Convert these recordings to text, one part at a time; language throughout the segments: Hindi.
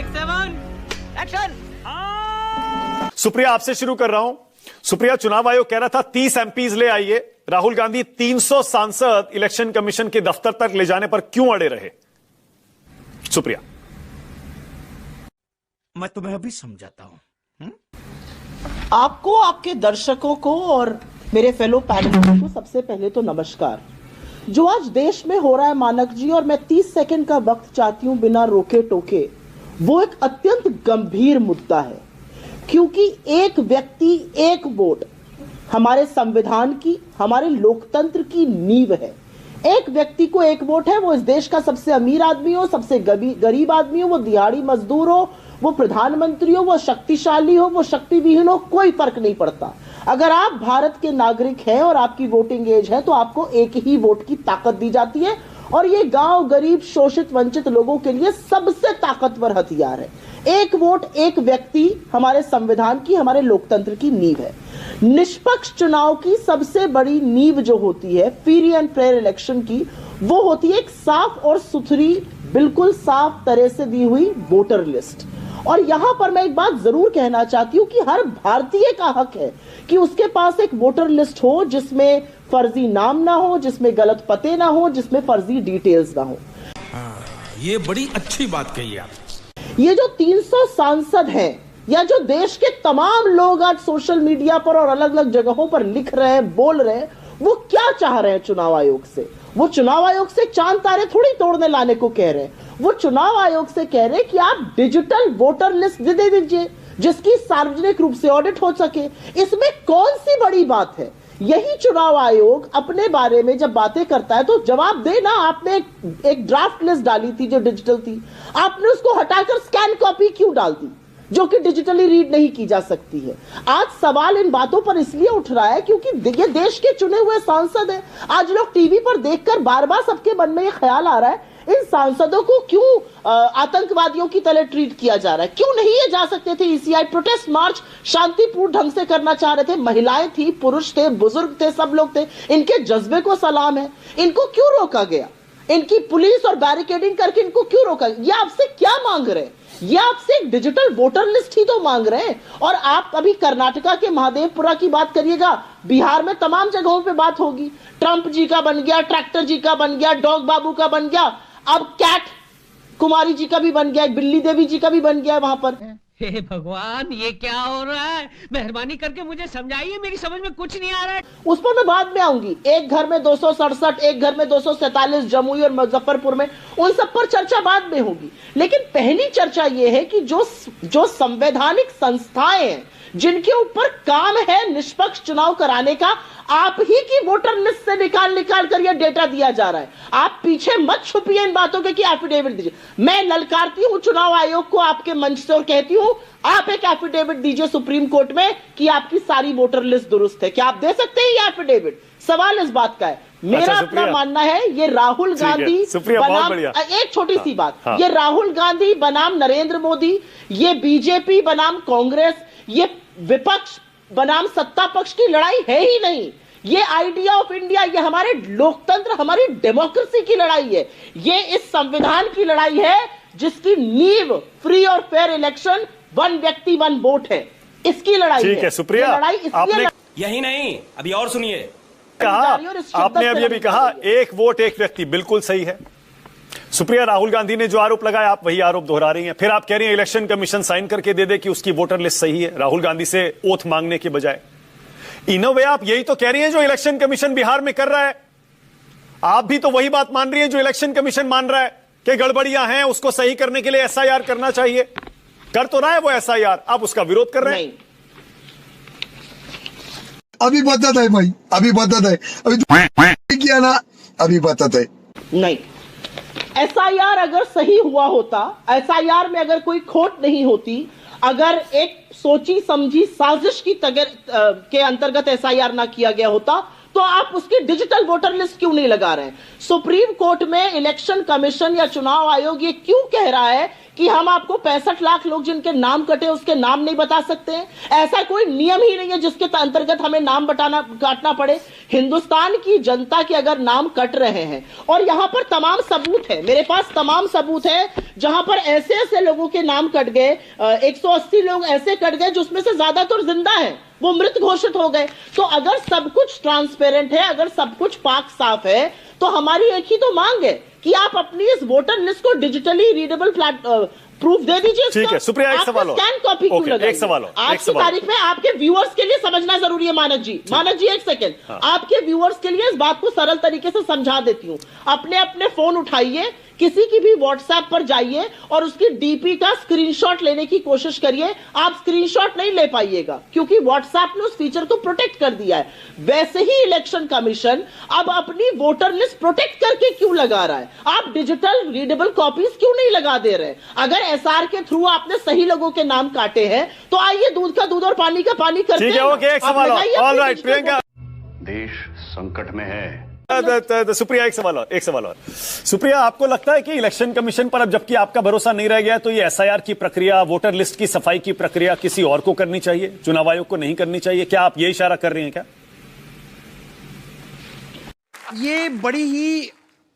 Take 7 action. सुप्रिया आपसे शुरू कर रहा हूं। सुप्रिया, चुनाव आयोग कह रहा था 30 एमपीज ले आइए, राहुल गांधी 300 सांसद इलेक्शन कमीशन के दफ्तर तक ले जाने पर क्यों अड़े रहे? सुप्रिया। मैं तुम्हें अभी समझाता हूं। आपको, आपके दर्शकों को और मेरे फेलो पैनलिस्ट को सबसे पहले तो नमस्कार। जो आज देश में हो रहा है मानक जी, और मैं 30 सेकंड का वक्त चाहती हूं बिना रोके टोके, वो एक अत्यंत गंभीर मुद्दा है, क्योंकि एक व्यक्ति एक वोट हमारे संविधान की, हमारे लोकतंत्र की नींव है। एक व्यक्ति को एक वोट है, वो इस देश का सबसे अमीर आदमी हो, सबसे गरीब आदमी हो, वो दिहाड़ी मजदूर हो, वो प्रधानमंत्री हो, वो शक्तिशाली हो, वो शक्तिविहीन हो, कोई फर्क नहीं पड़ता। अगर आप भारत के नागरिक हैं और आपकी वोटिंग एज है तो आपको एक ही वोट की ताकत दी जाती है, और ये गांव, गरीब, शोषित, वंचित लोगों के लिए सबसे ताकतवर हथियार है। एक वोट एक व्यक्ति हमारे संविधान की, हमारे लोकतंत्र की नींव है। निष्पक्ष चुनाव की सबसे बड़ी नींव जो होती है फ्री एंड फेयर इलेक्शन की, वो होती है एक साफ और सुथरी, बिल्कुल साफ तरह से दी हुई वोटर लिस्ट। और यहां पर मैं एक बात जरूर कहना चाहती हूं कि हर भारतीय का हक है कि उसके पास एक वोटर लिस्ट हो जिसमें फर्जी नाम ना हो, जिसमें गलत पते ना हो, जिसमें फर्जी डिटेल्स ना हो। ये बड़ी अच्छी बात कही आप। ये जो 300 सांसद हैं, या जो देश के तमाम लोग आज सोशल मीडिया पर और अलग अलग जगहों पर लिख रहे हैं, बोल रहे हैं, वो क्या चाह रहे हैं चुनाव आयोग से? वो चुनाव आयोग से चांद तारे थोड़ी तोड़ने लाने को कह रहे हैं। वो चुनाव आयोग से कह रहे हैं कि आप डिजिटल वोटर लिस्ट दे दीजिए जिसकी सार्वजनिक रूप से ऑडिट हो सके। इसमें कौन सी बड़ी बात है? यही चुनाव आयोग अपने बारे में जब बातें करता है तो जवाब दे ना। आपने एक ड्राफ्ट लिस्ट डाली थी जो डिजिटल थी, आपने उसको हटाकर स्कैन कॉपी क्यों डाल दी जो कि डिजिटली रीड नहीं की जा सकती है? आज सवाल इन बातों पर इसलिए उठ रहा है क्योंकि ये देश के चुने हुए सांसद हैं। आज लोग टीवी पर देखकर बार बार सबके मन में ये ख्याल आ रहा है, इन सांसदों को क्यों आतंकवादियों की तरह ट्रीट किया जा रहा है? क्यों नहीं ये जा सकते थे? ईसीआई प्रोटेस्ट मार्च शांतिपूर्ण ढंग से करना चाह रहे थे, महिलाएं थी, पुरुष थे, बुजुर्ग थे, सब लोग थे। इनके जज्बे को सलाम है। इनको क्यों रोका गया? इनकी पुलिस और बैरिकेडिंग करके इनको क्यों रोका? ये आपसे क्या मांग रहे हैं? ये आपसे एक डिजिटल वोटर लिस्ट ही तो मांग रहे हैं। और आप अभी कर्नाटका के महादेवपुरा की बात करिएगा, बिहार में तमाम जगहों पे बात होगी। ट्रंप जी का बन गया, ट्रैक्टर जी का बन गया, डॉग बाबू का बन गया, अब कैट कुमारी जी का भी बन गया, बिल्ली देवी जी का भी बन गया वहां पर। हे भगवान, ये क्या हो रहा है? मेहरबानी करके मुझे समझाइए, मेरी समझ में कुछ नहीं आ रहा है। उस पर मैं बाद में आऊंगी। एक घर में 267, एक घर में 247, जमुई और मुजफ्फरपुर में, उन सब पर चर्चा बाद में होगी। लेकिन पहली चर्चा यह है कि जो संवैधानिक संस्थाएं हैं जिनके ऊपर काम है निष्पक्ष चुनाव कराने का, आप ही की वोटर लिस्ट से निकाल कर यह डेटा दिया जा रहा है। आप पीछे मत छुपिए इन बातों के कि एफिडेविट दीजिए। मैं ललकारती हूं चुनाव आयोग को आपके मंच से और कहती हूं, आप एक एफिडेविट दीजिए सुप्रीम कोर्ट में कि आपकी सारी वोटर लिस्ट दुरुस्त है। क्या आप दे सकते हैं ये एफिडेविट? सवाल इस बात का है। मेरा अपना मानना है ये राहुल गांधी बनाम, एक छोटी सी बात, ये राहुल गांधी बनाम नरेंद्र मोदी, ये बीजेपी बनाम कांग्रेस, ये विपक्ष बनाम सत्ता पक्ष की लड़ाई है ही नहीं। ये आइडिया ऑफ इंडिया, ये हमारे लोकतंत्र, हमारी डेमोक्रेसी की लड़ाई है। ये इस संविधान की लड़ाई है जिसकी नींव फ्री और फेयर इलेक्शन, वन व्यक्ति वन वोट है। इसकी लड़ाई ठीक है सुप्रिया, लड़ाई यही नहीं, अभी और सुनिए। कहा आपने अभी अभी कहा एक वोट एक व्यक्ति, बिल्कुल सही है सुप्रिया। राहुल गांधी ने जो आरोप लगाया आप वही आरोप दोहरा रही हैं। फिर आप कह रही हैं इलेक्शन कमीशन साइन करके दे दे कि उसकी वोटर लिस्ट सही है, राहुल गांधी से ओथ मांगने के बजाय। इन अ वे आप यही तो कह रही हैं जो इलेक्शन कमीशन बिहार में कर रहा है। आप भी तो वही बात मान रही हैं जो इलेक्शन कमीशन मान रहा है कि गड़बड़ियां हैं, उसको सही करने के लिए एसआईआर करना चाहिए। कर तो रहा है वो एसआईआर, आप उसका विरोध कर रहे हैं। अभी बता है भाई, अभी बता है, अभी किया ना, अभी बता है। नहीं, एसआईआर अगर सही हुआ होता, एसआईआर में अगर कोई खोट नहीं होती, अगर एक सोची समझी साजिश के अंतर्गत एसआईआर ना किया गया होता, तो आप उसकी डिजिटल वोटर लिस्ट क्यों नहीं लगा रहे हैं? सुप्रीम कोर्ट में इलेक्शन कमीशन या चुनाव आयोग ये क्यों कह रहा है कि हम आपको 65 लाख लोग जिनके नाम कटे उसके नाम नहीं बता सकते हैं? ऐसा कोई नियम ही नहीं है जिसके अंतर्गत हमें नाम काटना पड़े। हिंदुस्तान की जनता के अगर नाम कट रहे हैं, और यहां पर तमाम सबूत है, मेरे पास तमाम सबूत है जहां पर ऐसे ऐसे लोगों के नाम कट गए, 180 लोग ऐसे कट गए जिसमें से ज्यादातर जिंदा है, वो मृत घोषित हो गए। तो अगर सब कुछ ट्रांसपेरेंट है, अगर सब कुछ पाक साफ है, तो हमारी एक ही तो मांग है कि आप अपनी इस वोटर लिस्ट को डिजिटली रीडेबल प्रूफ दे दीजिए। ठीक है सुप्रिया, एक सवाल और। स्कैन कॉपी क्यों लगाई? एक सवाल और। आज की तारीख में आपके व्यूअर्स के लिए समझना जरूरी है। मानक जी एक सेकंड, आपके व्यूअर्स के लिए इस बात को सरल तरीके से समझा देती हूं। अपने अपने फोन उठाइए, किसी की भी व्हाट्सएप पर जाइए और उसकी डीपी का स्क्रीनशॉट लेने की कोशिश करिए। आप स्क्रीनशॉट नहीं ले पाइएगा क्योंकि व्हाट्सएप ने उस फीचर को प्रोटेक्ट कर दिया है। वैसे ही इलेक्शन कमीशन अब अपनी वोटर लिस्ट प्रोटेक्ट करके क्यों लगा रहा है? आप डिजिटल रीडेबल कॉपीज क्यों नहीं लगा दे रहे? अगर एसआर के थ्रू आपने सही लोगों के नाम काटे हैं तो आइए दूध का दूध और पानी का पानी करते हैं। ठीक है, ओके, एक सवाल ऑल राइट प्रियंका। देश संकट में है। सुप्रिया, एक सवाल और। सुप्रिया, आपको लगता है कि इलेक्शन कमीशन पर अब जबकि आपका भरोसा नहीं रह गया तो ये एसआईआर की प्रक्रिया, वोटर लिस्ट की सफाई की प्रक्रिया किसी और को करनी चाहिए, चुनाव आयोग को नहीं करनी चाहिए? क्या आप ये इशारा कर रही हैं क्या? ये बड़ी ही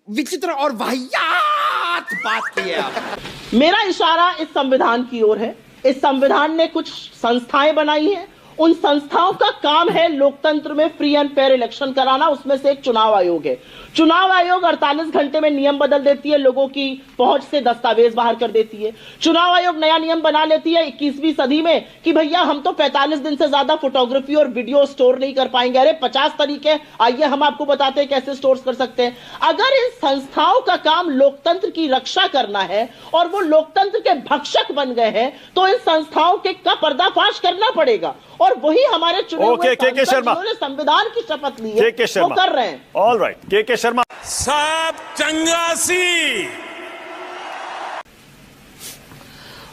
विचित्र और वाहियात बात की है आप। मेरा इशारा इस संविधान की ओर है। इस संविधान ने कुछ संस्थाएं बनाई हैं, उन संस्थाओं का काम है लोकतंत्र में फ्री एंड फेयर इलेक्शन कराना। उसमें से एक चुनाव आयोग है। चुनाव आयोग 48 घंटे में नियम बदल देती है, लोगों की पहुंच से दस्तावेज बाहर कर देती है। चुनाव आयोग नया नियम बना लेती है 21वीं सदी में कि भैया हम तो 45 दिन से ज्यादा फोटोग्राफी और वीडियो स्टोर नहीं कर पाएंगे। अरे 50 तरीके, आइए हम आपको बताते हैं कैसे स्टोर कर सकते हैं। अगर इन संस्थाओं का काम लोकतंत्र की रक्षा करना है और वो लोकतंत्र के भक्षक बन गए हैं तो इन संस्थाओं का पर्दाफाश करना पड़ेगा। और वही हमारे चुने हुए जिन्होंने संविधान की शपथ ली है वो कर रहे हैं। ऑल राइट, के शर्मा सब चंगासी।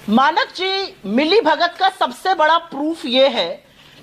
मानक जी, मिली भगत का सबसे बड़ा प्रूफ यह है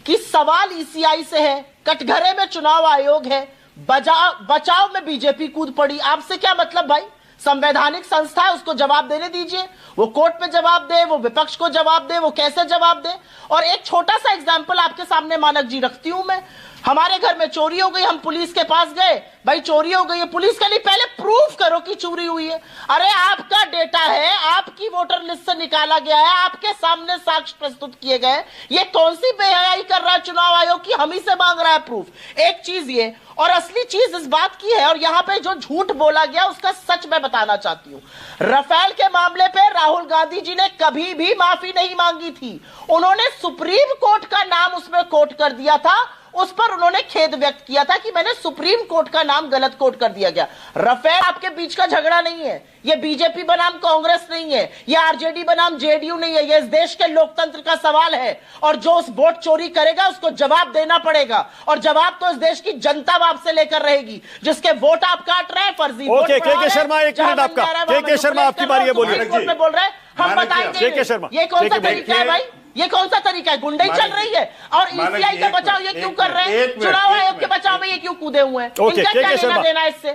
कि सवाल ईसीआई से है, कटघरे में चुनाव आयोग है, बचाव में बीजेपी कूद पड़ी। आपसे क्या मतलब भाई? संवैधानिक संस्था है, उसको जवाब देने दीजिए। वो कोर्ट में जवाब दे, वो विपक्ष को जवाब दे, वो कैसे जवाब दे। और एक छोटा सा एग्जाम्पल आपके सामने मानक जी रखती हूं मैं। हमारे घर में चोरी हो गई, हम पुलिस के पास गए, भाई चोरी हो गई है। पुलिस के लिए पहले प्रूफ करो कि चोरी हुई है। अरे आपका डेटा है, आपकी वोटर लिस्ट से निकाला गया है, आपके सामने साक्ष्य प्रस्तुत किए गए। ये कौन सी बेहयाई कर रहा है चुनाव आयोग की हम ही से मांग रहा है प्रूफ? एक चीज ये, और असली चीज इस बात की है, और यहां पे जो झूठ बोला गया उसका सच मैं बताना चाहती हूं। राफेल के मामले पे राहुल गांधी जी ने कभी भी माफी नहीं मांगी थी। उन्होंने सुप्रीम कोर्ट का नाम उसमें कोट कर दिया था, उस पर उन्होंने खेद व्यक्त किया था कि मैंने सुप्रीम कोर्ट का नाम गलत कोट कर दिया गया। राफेल आपके बीच का झगड़ा नहीं है, ये बीजेपी बनाम कांग्रेस नहीं है, ये आरजेडी बनाम जेडीयू नहीं है, ये इस देश के लोकतंत्र का सवाल है। और जो उस वोट चोरी करेगा उसको जवाब देना पड़ेगा, और जवाब तो इस देश की जनता आपसे लेकर रहेगी। जिसके वोट आप काट रहे हैं, फर्जी वोट। के शर्मा, एक मिनट आपका। के शर्मा, आपकी बारी है, बोलिए। बोल रहे हैं, हम बताएंगे ये कौन सा तरीका है भाई? ये कौन सा तरीका है? गुंडाई चल रही है और ईसीआई का बचाव ये क्यों कर रहे हैं? चुनाव आयोग के बचाव में ये क्यों कूदे हुए हैं? इनका क्या लेना देना इससे?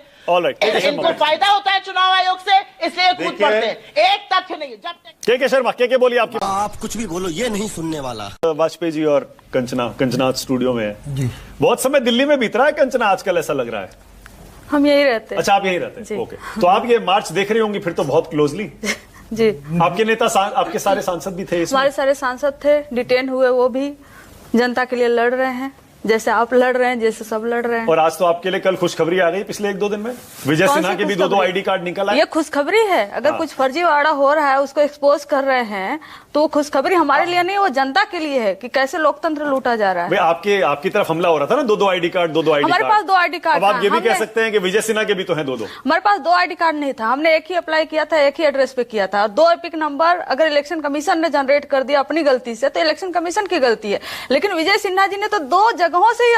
इनको फायदा होता है चुनाव आयोग से, इसलिए कूद पड़ते हैं। एक तथ्य नहीं है। जब के शर्मा, के बोलिए। आपकी आप कुछ भी बोलो, ये नहीं सुनने वाला। वाजपेयी जी और कंचना स्टूडियो में है जी। बहुत समय दिल्ली में बीत रहा है कंचना, आजकल ऐसा लग रहा है। हम यही रहते हैं। अच्छा, आप यही रहते हैं, ओके। तो आप ये मार्च देख रही होंगी फिर तो बहुत क्लोजली जी। आपके नेता, आपके सारे सांसद भी थे इसमें? हमारे सारे सांसद थे, डिटेन हुए, वो भी जनता के लिए लड़ रहे हैं, जैसे आप लड़ रहे हैं, जैसे सब लड़ रहे हैं। और आज तो आपके लिए कल खुशखबरी आ गई पिछले 1-2 दिन में, विजय सिन्हा के भी 2 आईडी कार्ड निकल आए। ये खुशखबरी है। अगर कुछ फर्जीवाड़ा हो रहा है, उसको एक्सपोज कर रहे हैं, तो वो खुशखबरी हमारे लिए नहीं, वो जनता के लिए है कि कैसे लोकतंत्र लूटा जा रहा है। आपकी तरफ हमला हो रहा था ना, 2 आईडी कार्ड, 2 आईडी कार्ड। हमारे पास 2 आईडी कार्ड। अब आप ये भी कह सकते हैं कि विजय सिन्हा के भी तो हैं 2। हमारे पास 2 आईडी कार्ड नहीं था, हमने एक ही अप्लाई किया था, एक ही एड्रेस पे किया था। 2 एपिक नंबर अगर इलेक्शन कमीशन ने जनरेट कर दिया अपनी गलती से तो इलेक्शन कमीशन की गलती है। लेकिन विजय सिन्हा जी ने तो 2 जगहों से ही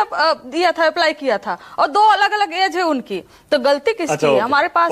दिया था, अप्लाई किया था, और 2 अलग अलग एज है उनकी, तो गलती किसकी है? हमारे पास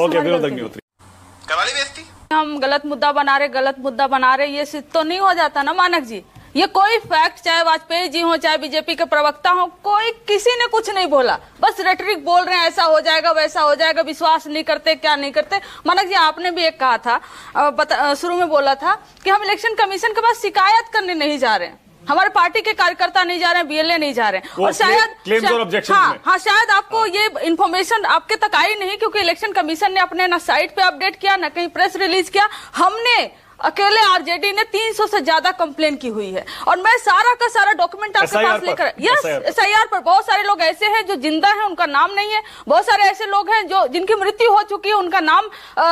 हम गलत मुद्दा बना रहे, ये सिद्ध तो नहीं हो जाता ना मानक जी ये कोई फैक्ट, चाहे वाजपेयी जी हो चाहे बीजेपी के प्रवक्ता हो, कोई किसी ने कुछ नहीं बोला, बस रेटरिक बोल रहे हैं ऐसा हो जाएगा वैसा हो जाएगा, विश्वास नहीं करते, क्या नहीं करते। मानक जी आपने भी एक कहा था, शुरू में बोला था कि हम इलेक्शन कमीशन के पास शिकायत करने नहीं जा रहे हैं, हमारे पार्टी के कार्यकर्ता नहीं जा रहे हैं, बीएलए नहीं जा रहे हैं, और शायद हाँ शायद आपको ये इन्फॉर्मेशन आपके तक आई नहीं, क्योंकि इलेक्शन कमीशन ने अपने ना साइट पे अपडेट किया ना कहीं प्रेस रिलीज किया। हमने अकेले आरजेडी ने 300 से ज्यादा कंप्लेन की हुई है, और मैं सारा का सारा डॉक्यूमेंट आपके पास लेकर, यस एसआईआर पर बहुत सारे लोग ऐसे हैं जो जिंदा हैं उनका नाम नहीं है, बहुत सारे ऐसे लोग हैं जो जिनकी मृत्यु हो चुकी है उनका नाम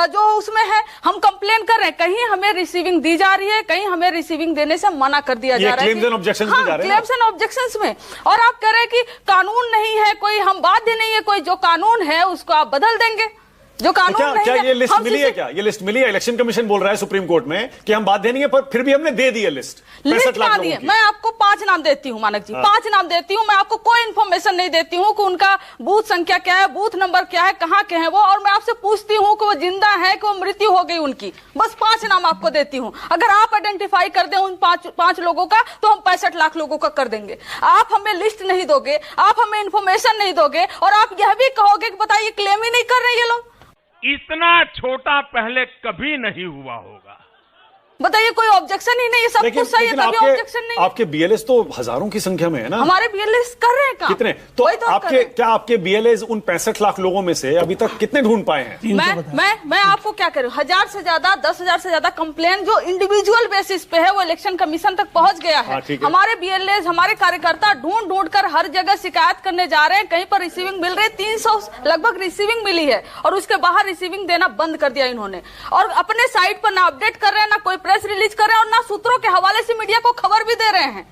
जो उसमें है। हम कंप्लेन कर रहे हैं, कहीं हमें रिसीविंग दी जा रही है, कहीं हमें रिसीविंग देने से मना कर दिया जा रहा है, क्लेम्स एंड ऑब्जेक्शंस में। और आप कह रहे हैं कि कानून नहीं है कोई, हम बाध्य नहीं है कोई, जो कानून है उसको आप बदल देंगे, जो कानून नहीं क्या है। ये लिस्ट मिली है? क्या ये लिस्ट मिली है? इलेक्शन कमीशन बोल रहा है सुप्रीम कोर्ट में कि हम बाध्य नहीं है, पर फिर भी हमने दे दी है लिस्ट 65 लाख लोगों की। मैं आपको 5 नाम देती हूँ मानक जी, 5 नाम देती हूँ, मैं आपको कोई इन्फॉर्मेशन नहीं देती हूँ कि उनका बूथ संख्या क्या है, बूथ नंबर क्या है, कहाँ के हैं वो, और मैं आपसे पूछती हूँ कि वो जिंदा है कि वो मृत्यु हो गई उनकी, बस 5 नाम आपको देती हूँ। अगर आप आइडेंटिफाई कर दें उन 5 लोगों का तो हम 65 लाख लोगों का कर देंगे। आप हमें लिस्ट नहीं दोगे, आप हमें इन्फॉर्मेशन नहीं दोगे, और आप यह भी कहोगे कि बताइए क्लेम ही नहीं कर रहे ये लोग। इतना छोटा पहले कभी नहीं हुआ होगा। बताइए, कोई ऑब्जेक्शन ही नहीं, ये सब कुछ सही है, तभी ऑब्जेक्शन नहीं। आपके बीएलएस तो हजारों की संख्या में है ना? हमारे बीएलएस कर रहे हैं काम। कितने? तो आपके बीएलएस उन 65 लाख लोगों में से अभी तक कितने ढूंढ पाए हैं? मैं आपको क्या करूं, 1000 से ज्यादा 10,000 से ज्यादा कंप्लेन जो इंडिविजुअल बेसिस पे है वो इलेक्शन कमीशन तक पहुंच गया है। हमारे बीएलएस, हमारे कार्यकर्ता ढूंढ कर हर जगह शिकायत करने जा रहे हैं, कहीं पर रिसीविंग मिल रही, 300 लगभग रिसीविंग मिली है, और उसके बाहर रिसीविंग देना बंद कर दिया इन्होंने, और अपने साइट पर ना अपडेट कर रहे हैं, ना कोई प्रेस रिलीज कर रहे हैं, और ना सूत्रों के हवाले से मीडिया को खबर भी दे रहे हैं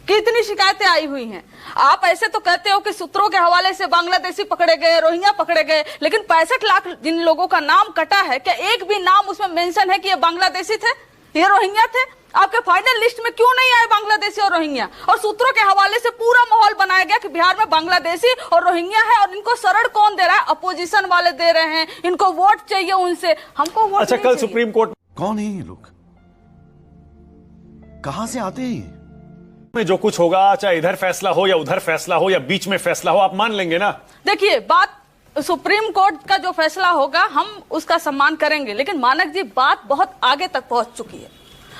कि इतनी शिकायतें आई हुई हैं। आप ऐसे तो कहते हो कि सूत्रों के हवाले से बांग्लादेशी पकड़े गए, रोहिंग्या पकड़े गए, लेकिन 65 लाख जिन लोगों का नाम कटा है, क्या एक भी नाम उसमें मेंशन है कि ये बांग्लादेशी थे, ये रोहिंग्या थे? आपके फाइनल लिस्ट में क्यों नहीं आए बांग्लादेशी और रोहिंग्या? और सूत्रों के हवाले से पूरा माहौल बनाया गया कि बिहार में बांग्लादेशी और रोहिंग्या है, और इनको शरण कौन दे रहा है? अपोजिशन वाले दे रहे हैं, इनको वोट चाहिए उनसे, हमको वोट। अच्छा, कल सुप्रीम कोर्ट कौन है ये लोग, कहां से आते हैं? में जो कुछ होगा, चाहे इधर फैसला हो या उधर फैसला हो या बीच में फैसला हो, आप मान लेंगे ना? देखिए, बात सुप्रीम कोर्ट का जो फैसला होगा हम उसका सम्मान करेंगे, लेकिन मानक जी बात बहुत आगे तक पहुंच चुकी है।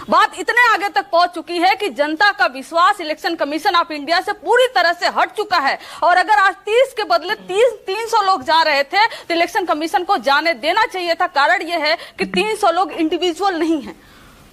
बात इतने आगे तक पहुंच चुकी है कि जनता का विश्वास इलेक्शन कमीशन ऑफ इंडिया से पूरी तरह से हट चुका है, और अगर आज 30 के बदले 300 लोग जा रहे थे तो इलेक्शन कमीशन को जाने देना चाहिए था। कारण यह है कि 300 लोग इंडिविजुअल नहीं है,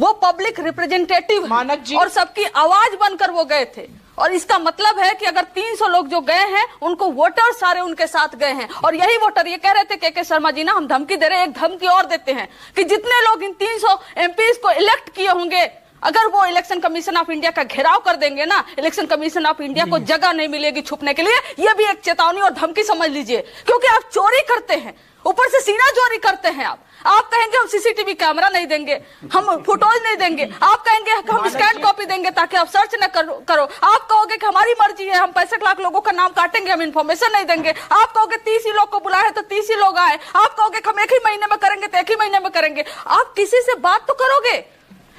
वो पब्लिक रिप्रेजेंटेटिव मानक जी, और सबकी आवाज बनकर वो गए थे, और इसका मतलब है कि अगर 300 लोग जो गए हैं उनको वोटर सारे उनके साथ गए हैं, और यही वोटर ये कह रहे थे के शर्मा जी ना, हम धमकी दे रहे हैं, एक धमकी और देते हैं कि जितने लोग इन 300 एमपीज को इलेक्ट किए होंगे, अगर वो इलेक्शन कमीशन ऑफ इंडिया का घेराव कर देंगे ना, इलेक्शन कमीशन ऑफ इंडिया को जगह नहीं मिलेगी छुपने के लिए। ये भी एक चेतावनी और धमकी समझ लीजिए, क्योंकि आप चोरी करते हैं, ऊपर से सीना चोरी करते हैं। आप कहेंगे हम सीसीटीवी कैमरा नहीं देंगे, हम फोटोज नहीं देंगे, आप कहेंगे हम स्कैन कॉपी देंगे ताकि आप सर्च न करो, आप कहोगे कि हमारी मर्जी है, हम 65 लाख लोगों का नाम काटेंगे, हम इन्फॉर्मेशन नहीं देंगे, आप कहोगे 30 ही लोग को बुलाए तो 30 ही लोग आए, आप कहोगे हम एक ही महीने में करेंगे तो एक ही महीने में करेंगे। आप किसी से बात तो करोगे?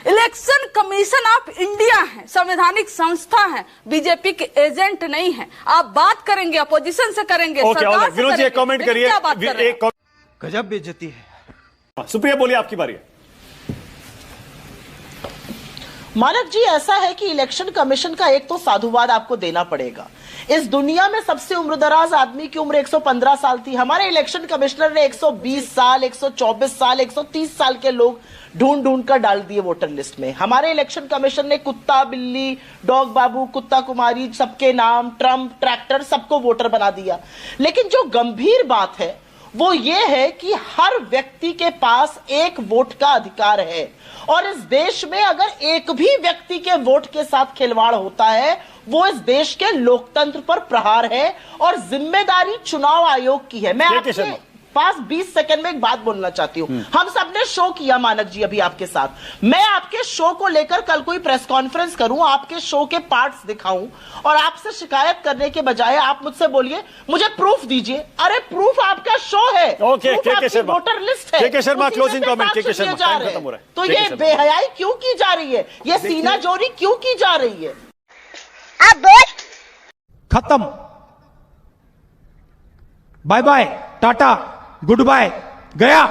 इलेक्शन कमीशन ऑफ इंडिया है, संवैधानिक संस्था है, बीजेपी के एजेंट नहीं है। आप बात करेंगे, अपोजिशन से करेंगे, सरकार से करेंगे, कमेंट करिए। गजब बेइज्जती है। सुप्रिया बोलिए, आपकी बारी है। मानक जी, ऐसा है कि इलेक्शन कमीशन का एक तो साधुवाद आपको देना पड़ेगा। इस दुनिया में सबसे उम्रदराज आदमी की उम्र 115 साल थी, हमारे इलेक्शन कमिश्नर ने 120 साल, 124 साल, 130 साल के लोग ढूंढ कर डाल दिए वोटर लिस्ट में। हमारे इलेक्शन कमीशन ने कुत्ता, बिल्ली, डॉग बाबू, कुत्ता कुमारी, सबके नाम, ट्रम्प, ट्रैक्टर, सबको वोटर बना दिया। लेकिन जो गंभीर बात है वो ये है कि हर व्यक्ति के पास एक वोट का अधिकार है, और इस देश में अगर एक भी व्यक्ति के वोट के साथ खिलवाड़ होता है वो इस देश के लोकतंत्र पर प्रहार है, और जिम्मेदारी चुनाव आयोग की है। मैं पास 20 सेकंड में एक बात बोलना चाहती हूं। हम सबने शो किया मानक जी अभी आपके साथ। मैं आपके शो को लेकर कल कोई प्रेस कॉन्फ्रेंस करूं, आपके शो के पार्ट्स दिखाऊं और आपसे शिकायत करने के बजाय आप मुझसे बोलिए मुझे प्रूफ दीजिए। अरे प्रूफ आपका शो है, ओके, के शर्मा, वोटर लिस्ट है। के शर्मा क्लोजिंग कमेंट, के शर्मा खत्म हो रहा है। तो ये बेहयाई क्यों की जा रही है, ये सीना जोरी क्यों की जा रही है? खत्म, bye bye, tata, goodbye, गया।